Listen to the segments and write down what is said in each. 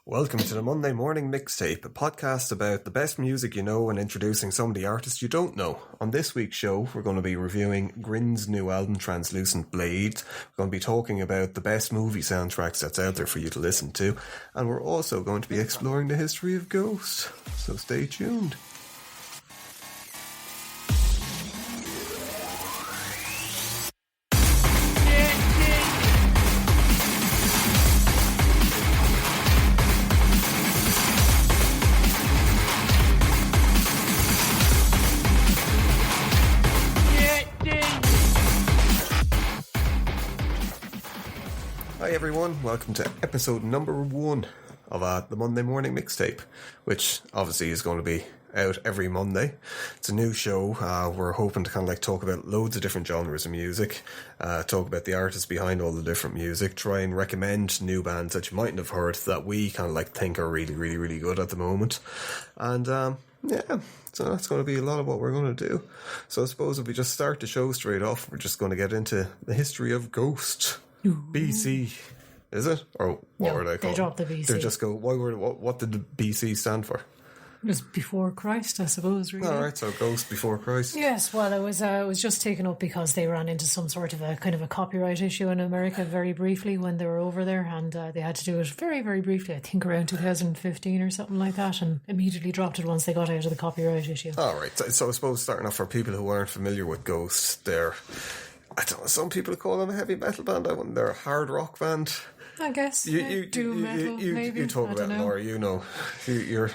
Welcome to the Monday Morning Mixtape, a podcast about the best music you know and introducing some of the artists you don't know. On this week's show, we're going to be reviewing Grin's new album, Translucent Blade. We're going to be talking about the best movie soundtracks that's out there for you to listen to. And we're also going to be exploring the history of Ghost. So stay tuned. Hi everyone, welcome to episode number 1 of the Monday Morning Mixtape, which obviously is going to be out every Monday. It's a new show. We're hoping to kind of like talk about loads of different genres of music, talk about the artists behind all the different music, try and recommend new bands that you mightn't have heard that we kind of like think are really good at the moment. And yeah, so that's going to be a lot of what we're going to do. So I suppose if we just start the show straight off, we're just going to get into the history of Ghost. BC, is it? Or what were they called? They dropped the BC. They just go, what did the BC stand for? It was before Christ, I suppose, really. Alright, so Ghost before Christ. Yes, well, it was just taken up because they ran into some sort of a kind of a copyright issue in America very briefly when they were over there, and they had to do it very briefly, I think around 2015 or something like that, and immediately dropped it once they got out of the copyright issue. Alright, so I suppose starting off for people who aren't familiar with Ghost, I don't know, some people call them a heavy metal band. They're a hard rock band. I guess. Doom metal, maybe. You talk about it, Laura. You know, you're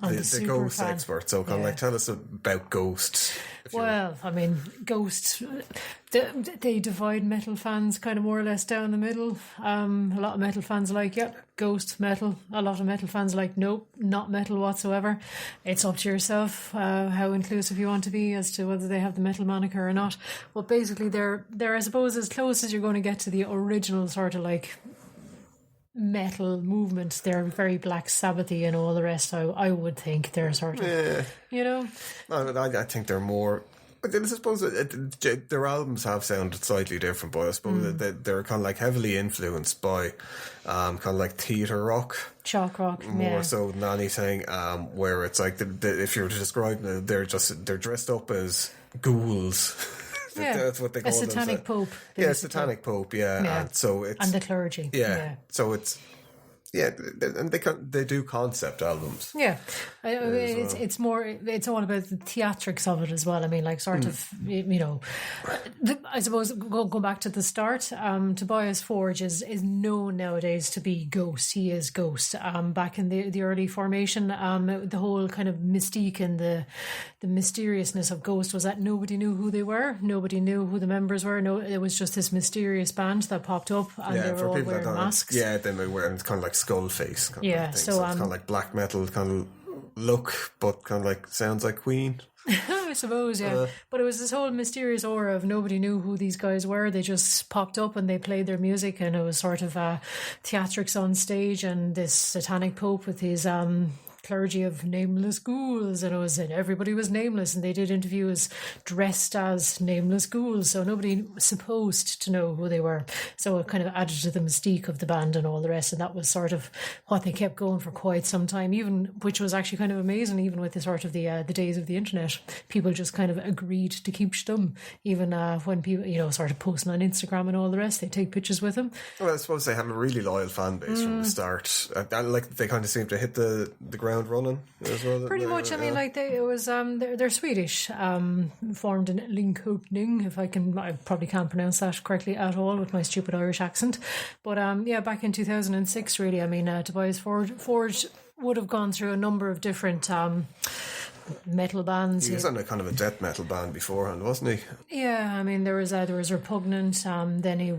the Ghost fan. expert. So kind of like tell us about Ghost. Well, I mean, Ghost, they divide metal fans kind of more or less down the middle. A lot of metal fans are like, yep, Ghost metal. A lot of metal fans are like, nope, not metal whatsoever. It's up to yourself how inclusive you want to be as to whether they have the metal moniker or not. But basically, they're I suppose, as close as you're going to get to the original sort of like metal movement. They're very Black Sabbathy and all the rest. I would think they're sort of, you know. I think they're more. I suppose their albums have sounded slightly different, but I suppose they're kind of like heavily influenced by kind of like theatre rock, shock rock, more so than anything. Where it's like if you're describing it, they're dressed up as ghouls. Yeah, that's what they call a satanic pope. Yeah, satanic pope. Yeah, and so it's and the clergy. Yeah, so it's and they do concept albums. Yeah, it's all about the theatrics of it as well. I mean, like sort of, you know, I suppose go back to the start. Tobias Forge is known nowadays to be Ghost. He is Ghost. Back in the early formation, the whole kind of mystique and the mysteriousness of Ghost was that nobody knew who they were. Nobody knew who the members were. No, it was just this mysterious band that popped up, and they were all wearing masks. Yeah, they were wearing kind of like skull face. Kind of thing. So it's kind of like black metal kind of look, but kind of like sounds like Queen. I suppose, yeah. But it was this whole mysterious aura of nobody knew who these guys were. They just popped up and they played their music, and it was sort of theatrics on stage, and this satanic pope with his clergy of nameless ghouls, and everybody was nameless, and they did interviews dressed as nameless ghouls, so nobody was supposed to know who they were. So it kind of added to the mystique of the band and all the rest, and that was sort of what they kept going for quite some time, even, which was actually kind of amazing, even with the sort of the days of the internet. People just kind of agreed to keep stum, even when people, you know, sort of posting on Instagram and all the rest, they take pictures with them. Well, I suppose they have a really loyal fan base from the start. Like they kind of seem to hit the ground running as well. Pretty much. I mean, like they're Swedish, formed in Linköping. I probably can't pronounce that correctly at all with my stupid Irish accent. But back in 2006, really. I mean, Tobias Forge would have gone through a number of different metal bands. He was on a kind of a death metal band beforehand, wasn't he? Yeah, I mean, there was Repugnant. Then he.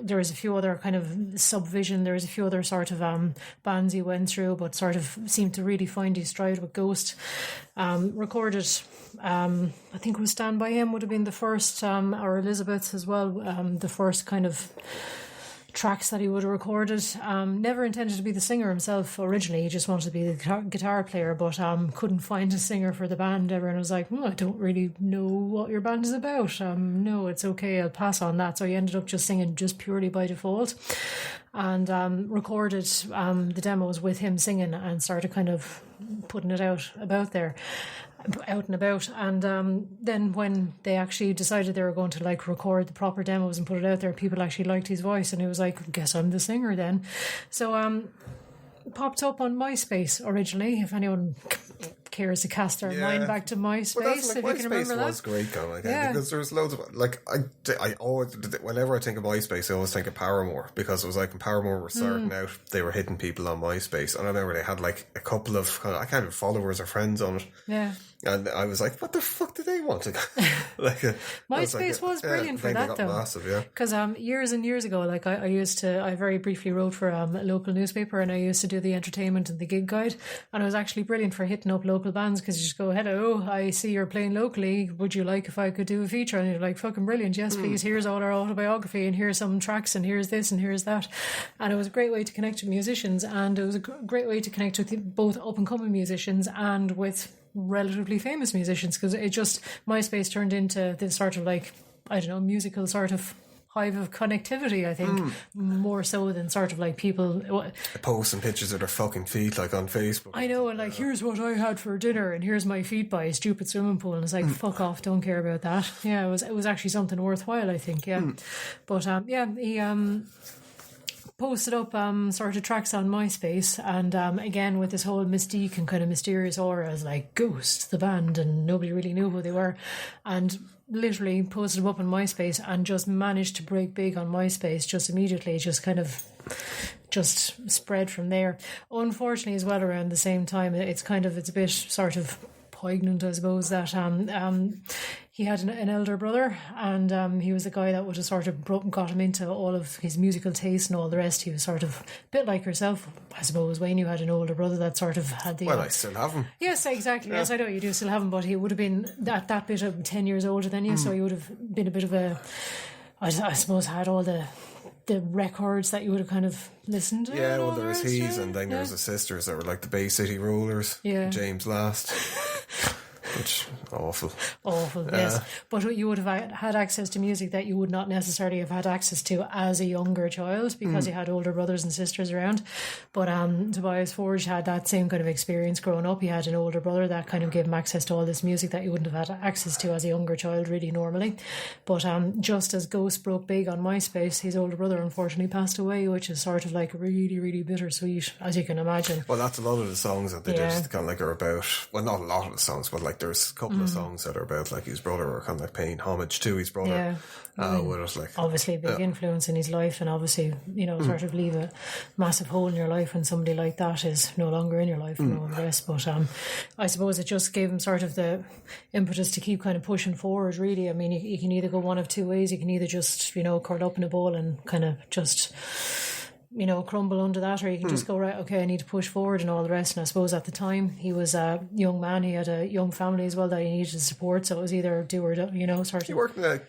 There was a few other kind of Subvision. There was a few other sort of bands he went through, but sort of seemed to really find his stride with Ghost. Recorded, I think it was Stand By Him would have been the first, or Elizabeth as well, the first kind of tracks that he would have recorded. Never intended to be the singer himself originally. He just wanted to be the guitar player, but couldn't find a singer for the band. Everyone was like, I don't really know what your band is about. No, it's okay, I'll pass on that. So he ended up just singing just purely by default. and recorded the demos with him singing and started kind of putting it out and about. And then when they actually decided they were going to like record the proper demos and put it out there, people actually liked his voice, and he was like, guess I'm the singer then. So popped up on MySpace originally, if anyone cares to cast their mind back to MySpace. Well, that's, like, if you can remember that. MySpace was great, though, because there's loads of, like, I always, whenever I think of MySpace, I always think of Paramore, because it was like when Paramore were starting out, they were hitting people on MySpace, and I remember they had like a couple of I can't even followers or friends on it. Yeah. And I was like, what the fuck do they want to go? MySpace was brilliant for that, though. Massive, yeah. Because years and years ago, like I very briefly wrote for a local newspaper, and I used to do the entertainment and the gig guide, and it was actually brilliant for hitting up local bands, because you just go, hello, I see you're playing locally, would you like if I could do a feature? And you're like, fucking brilliant, yes please, here's all our autobiography, and here's some tracks, and here's this and here's that. And it was a great way to connect with musicians, and it was a great way to connect with both up and coming musicians and with relatively famous musicians, because it just, MySpace turned into this sort of like, I don't know, musical sort of hive of connectivity, I think, more so than sort of like people posting pictures of their fucking feet like on Facebook. I know, and like, here's what I had for dinner, and here's my feet by a stupid swimming pool, and it's like, fuck off, don't care about that. Yeah, it was actually something worthwhile, I think. Yeah. But he posted up sort of tracks on MySpace, and again with this whole mystique and kind of mysterious aura as like Ghost, the band, and nobody really knew who they were, and literally posted them up on MySpace and just managed to break big on MySpace just immediately, just kind of just spread from there. Unfortunately, as well, around the same time, it's a bit sort of poignant, I suppose, that he had an elder brother, and he was the guy that would have sort of got him into all of his musical taste and all the rest. He was sort of a bit like yourself, I suppose, Wayne. You had an older brother that sort of had the... Well, I still have him. Yes, exactly. Yeah. Yes, I know you do still have him, but he would have been that bit of 10 years older than you, so he would have been a bit of a... I suppose had all the records that you would have kind of listened to. Yeah, well, there was his, and then there was the sisters that were like the Bay City Rollers. Yeah. James Last. Which, awful, yes. But you would have had access to music that you would not necessarily have had access to as a younger child, because you had older brothers and sisters around. But Tobias Forge had that same kind of experience growing up. He had an older brother that kind of gave him access to all this music that you wouldn't have had access to as a younger child, really, normally. But just as Ghost broke big on MySpace, his older brother unfortunately passed away, which is sort of like really, really bittersweet, as you can imagine. Well, that's a lot of the songs that they did kind of like are about, well, not a lot of the songs, but like there's a couple of songs that are about like his brother, or kind of like paying homage to his brother. With it, like, obviously a big influence in his life, and obviously, you know, sort of leave a massive hole in your life when somebody like that is no longer in your life and all the rest. But I suppose it just gave him sort of the impetus to keep kind of pushing forward, really. I mean, you can either go one of two ways. You can either just, you know, curl up in a ball and kind of just, you know, crumble under that, or you can just go, right, okay, I need to push forward and all the rest. And I suppose at the time he was a young man, he had a young family as well that he needed support, so it was either do or do, you know, sort of. He worked in a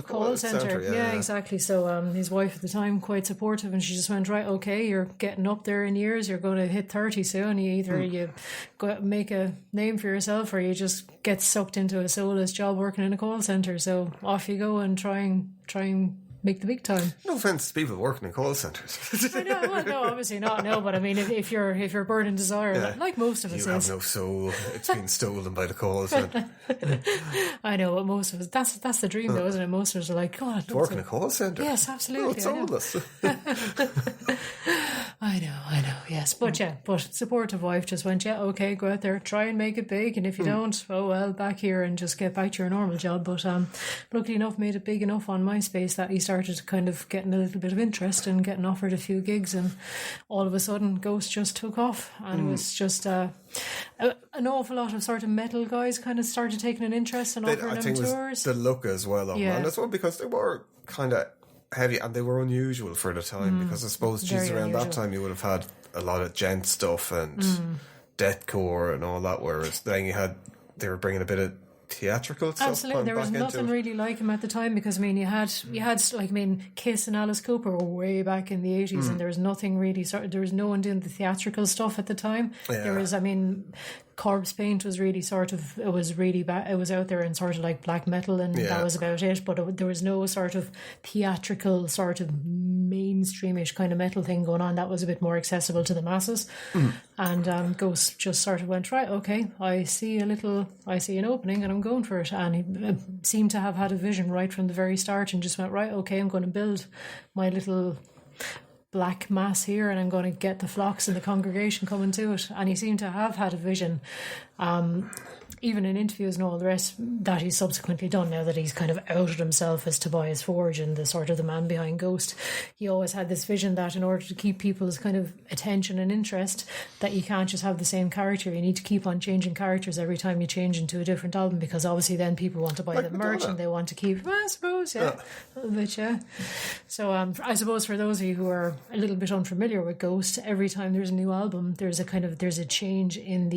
call centre? Yeah, exactly. So his wife at the time, quite supportive, and she just went, right, okay, you're getting up there in years, you're going to hit 30 soon, you go make a name for yourself, or you just get sucked into a soulless job working in a call centre. So off you go and try and make the big time. No offence to people working in call centres. I know, well, no, obviously not. No, but I mean, if you're burning desire, like most of us, you have no soul. It's been stolen by the call centre. I know, but most of us. That's the dream, though, isn't it? Most of us are like, God, work in a call centre. Yes, absolutely. No, it's soulless. I know, yes. But supportive wife just went, yeah, okay, go out there, try and make it big, and if you don't, oh well, back here and just get back to your normal job. But luckily enough, made it big enough on MySpace that he started kind of getting a little bit of interest and getting offered a few gigs, and all of a sudden Ghost just took off, and it was just an awful lot of sort of metal guys kind of started taking an interest and offering them tours. The look as well of them, and as well because they were kind of heavy and they were unusual for the time, because I suppose around that time you would have had a lot of gent stuff and deathcore and all that, whereas then they were bringing a bit of theatrical stuff. Absolutely, there was nothing really like him at the time because I mean you had like I mean Kiss and Alice Cooper were way back in the 80s and there was nothing really there was no one doing the theatrical stuff at the time. There was I mean Corpse Paint was really sort of it was really bad. It was out there in sort of like black metal and that was about it. But there was no sort of theatrical sort of mainstreamish kind of metal thing going on that was a bit more accessible to the masses. And Ghost just sort of went, right, okay, I see an opening and I'm going for it. And he seemed to have had a vision right from the very start and just went, right, okay, I'm going to build my little black mass here and I'm going to get the flocks and the congregation coming to it. And he seemed to have had a vision, even in interviews and all the rest that he's subsequently done now that he's kind of outed himself as Tobias Forge and the sort of the man behind Ghost. He always had this vision that in order to keep people's kind of attention and interest that you can't just have the same character. You need to keep on changing characters every time you change into a different album because obviously then people want to buy the merch and they want to keep, I suppose, a little bit, So I suppose for those of you who are a little bit unfamiliar with Ghost, every time there's a new album, there's a change in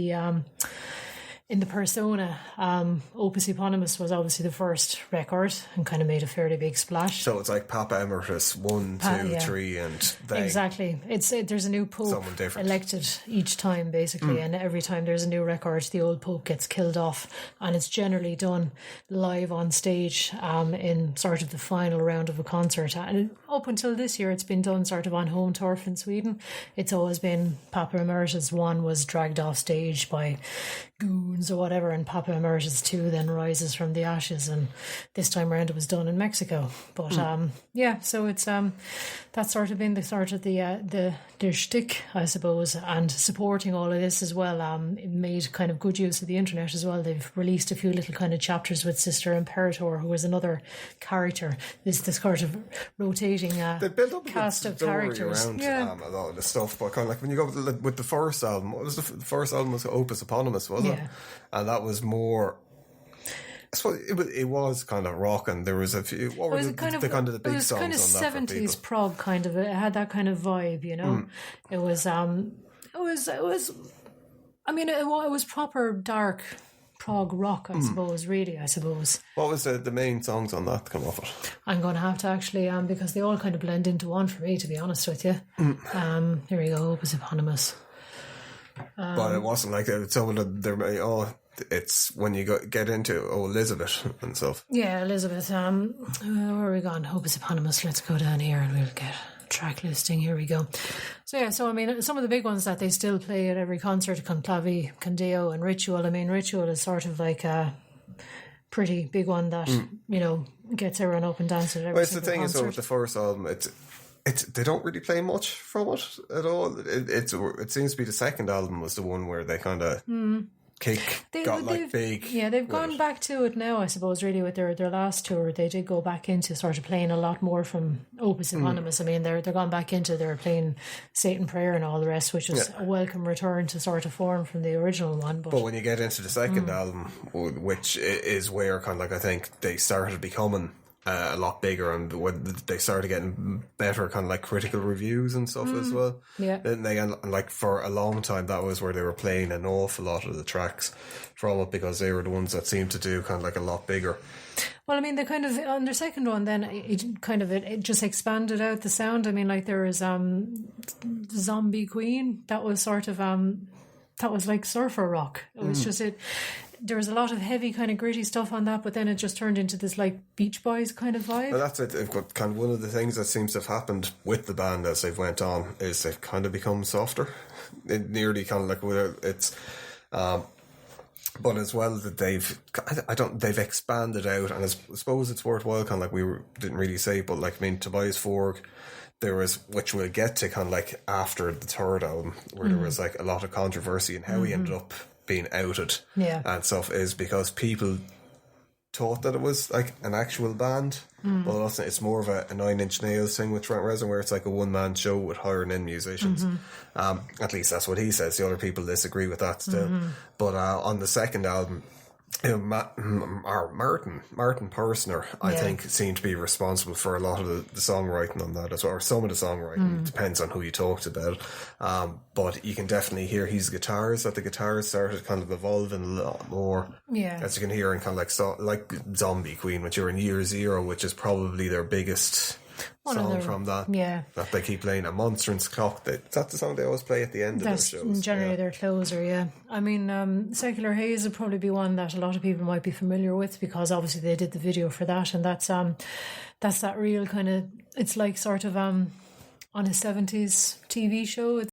the persona. Opus Eponymous was obviously the first record and kind of made a fairly big splash. So it's like Papa Emeritus 1, 2, 3 and they. Exactly. There's a new pope elected each time basically and every time there's a new record the old pope gets killed off and it's generally done live on stage in sort of the final round of a concert. And up until this year it's been done sort of on home turf in Sweden. It's always been Papa Emeritus 1 was dragged off stage by goons or whatever and Papa Emeritus 2 then rises from the ashes and this time around it was done in Mexico but so it's that's sort of been the sort of the shtick I suppose and supporting all of this as well it made kind of good use of the internet as well. They've released a few little kind of chapters with Sister Imperator who was another character this sort of rotating they built up cast of characters around a lot of the stuff but kind of like when you go with the first album what was the first album was Opus Eponymous wasn't it? And that was more I suppose it was kind of rock and there was a few what were the big songs on that? It was kind of 70s prog kind of it had that kind of vibe you know it was I mean it was proper dark prog rock I suppose. What was the main songs on that to come off it? I'm going to have to actually because they all kind of blend into one for me to be honest with you. Here we go, Opus Eponymous. But it wasn't like some of them it's when you get into Elizabeth and stuff. Yeah, Elizabeth. Where are we gone? Opus Eponymous. Let's go down here and we'll get track listing. Here we go. So I mean, some of the big ones that they still play at every concert, Conclavi, Condeo and Ritual. I mean, Ritual is sort of like a pretty big one that, you know, gets everyone up and dancing at every single concert. The thing is, with the first album, they don't really play much from it at all. It seems to be the second album was the one where they kind of big. Yeah, they've gone back to it now, I suppose, really, with their last tour. They did go back into sort of playing a lot more from Opus Eponymous. I mean, they're gone back into, they're playing Satan Prayer and all the rest, which is a welcome return to sort of form from the original one. But when you get into the second album, which is where kind of like I think they started becoming a lot bigger and when they started getting better kind of like critical reviews and stuff as well. Yeah. Then they like for a long time that was where they were playing an awful lot of the tracks from it because they were the ones that seemed to do kind of like a lot bigger. Well, I mean, they kind of on their second one, then it just expanded out the sound. I mean, like there was Zombie Queen that was sort of that was like surfer rock. It was just it. There was a lot of heavy kind of gritty stuff on that, but then it just turned into this like Beach Boys kind of vibe. Well, that's it. They've got kind of one of the things that seems to have happened with the band as they've went on is they've kind of become softer. It nearly kind of like it's, but as well that they've expanded out, and I suppose it's worthwhile. Kind of like didn't really say, but like I mean, Tobias Forge. There was, which we'll get to kind of like after the third album, where there was like a lot of controversy and how he ended up being outed and stuff is because people thought that it was like an actual band, but it's more of a 9 Inch Nails thing with Trent Reznor where it's like a one-man show with hiring in musicians. At least that's what he says. The other people disagree with that still. But on the second album, Martin Persner, I think, seemed to be responsible for a lot of the songwriting on that as well, or some of the songwriting. Depends on who you talked about. But you can definitely hear his guitars, that the guitars started kind of evolving a lot more. Yeah. As you can hear in kind of like Zombie Queen, which are in Year Zero, which is probably their biggest song from that. Yeah. That they keep playing. A Monstrance Clock. That's the song they always play at the end of their shows. Generally their closer, yeah. I mean, Secular Haze would probably be one that a lot of people might be familiar with, because obviously they did the video for that, and that's that real kind of, it's like sort of on a 70s TV show.